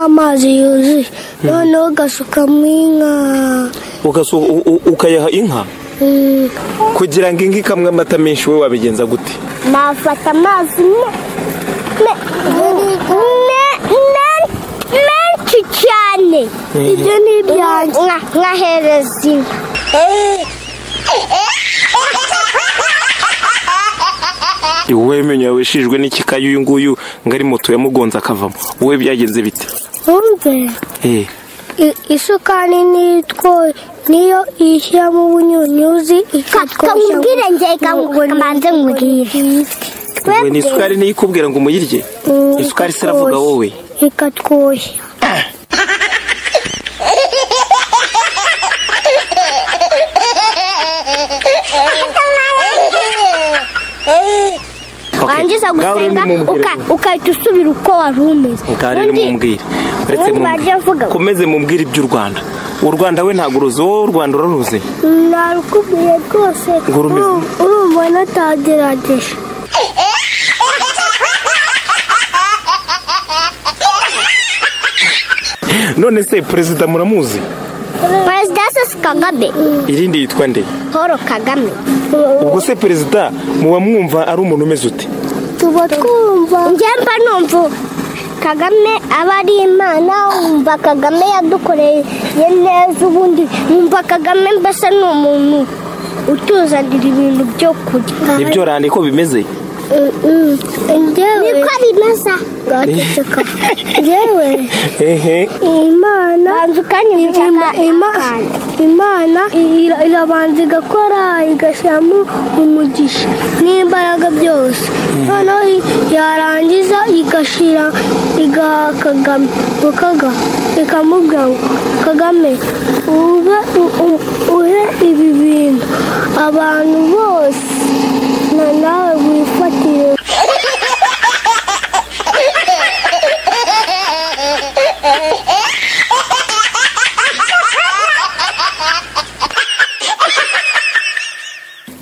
amazi yuzuye noneho ugasukamwo inka ukayaha inka kugira ngo inka ikamwe amata menshi we wabigenza gute? nafata amazi menshi cyane ibyo ni ibyanjye nkahereza inka. wowe menyo wishijwe n'ikikayo uyu nguyu ngo ari moto yamugonze akavamo, wowe byagenze bite? Umve isukari niyo ishyira mu bunyunyuzi ikatwoshya kamanze nkubwire we ni isukari niyo ikubwira ngo umuyirye? Isukari se iravuga wowe ikatwoshya. wangiza gusenga ukahita usubira uko wari umeze. Rero mumbwire komeze mumbwire iby'u Rwanda. U Rwanda we ntabwo uruzi, wowe u Rwanda uraruzi? narukubwiye rwose urumva natagerageje. none se perezida muramuzi? Perezida Kagame. Irindi yitwa nde? Paul Kagame. Ubwo se perezida muba mwumva ari umuntu umeze ute? Tuba twumva njyamba numva Kagame aba ari Imana, umva Kagame yadukoreye neza, ubundi umva Kagame mbese ni umuntu utuzanira ibintu byo kurya. Ibyo randi ko bimeze? Niko bimeze gateka yewe Imana irabanza igakora igashyiramo umugisha n'imbaraga byose, noneho yarangiza igashyira igaha Kagame ikamubwira ngo Kagame uhe ibi bintu abantu bose nawe wifatire.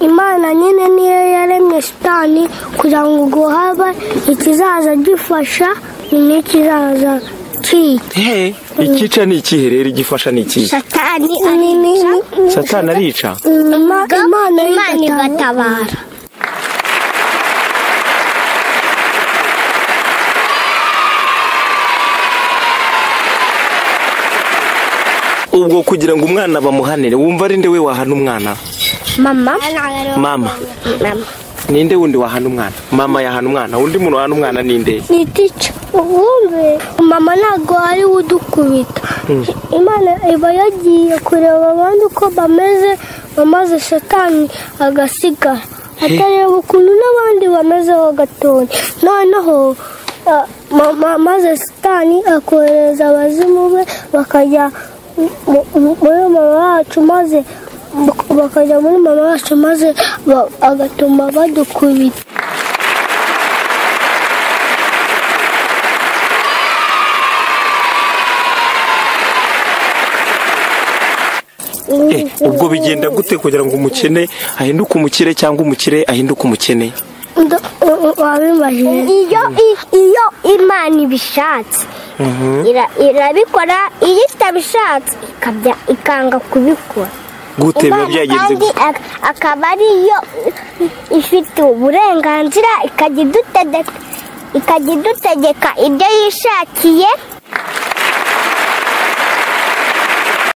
Imana nyine niyo yaremye Satani kugira ngo ubwo haba ikizaza gifasha n'ikizaza cyica. Ikica ni ikihe rero? Igifasha ni ikihe? Satani arica? Imana igatabara. Ubwo kugira ngo umwana bamuhanire wumva ari nde we wahana umwana? Mama. Ninde wundi wahana umwana? Mama yahana umwana, undi muntu wahana umwana ninde? Ni teacher. Wumve mama ntago ari udukubita. Imana iba yagiye kureba abandi uko bameze, bamaze Satani agasigara atareba ukuntu n'abandi bamezeho gatoya. Noneho maze Satani akohereza abazimu be bakajya muri mama wacu maze agatuma badukubita. Ubwo bigenda gute kugira ngo umukene ahinduke umukire cyangwa umukire ahinduke umukene? Iyo Imana ibishatse irabikora, iyo itabishatse ikanga kubikora. Gute biba byagenze gute? Akaba ariyo ifite uburenganzira ikajya idutegeka ibyo yishakiye.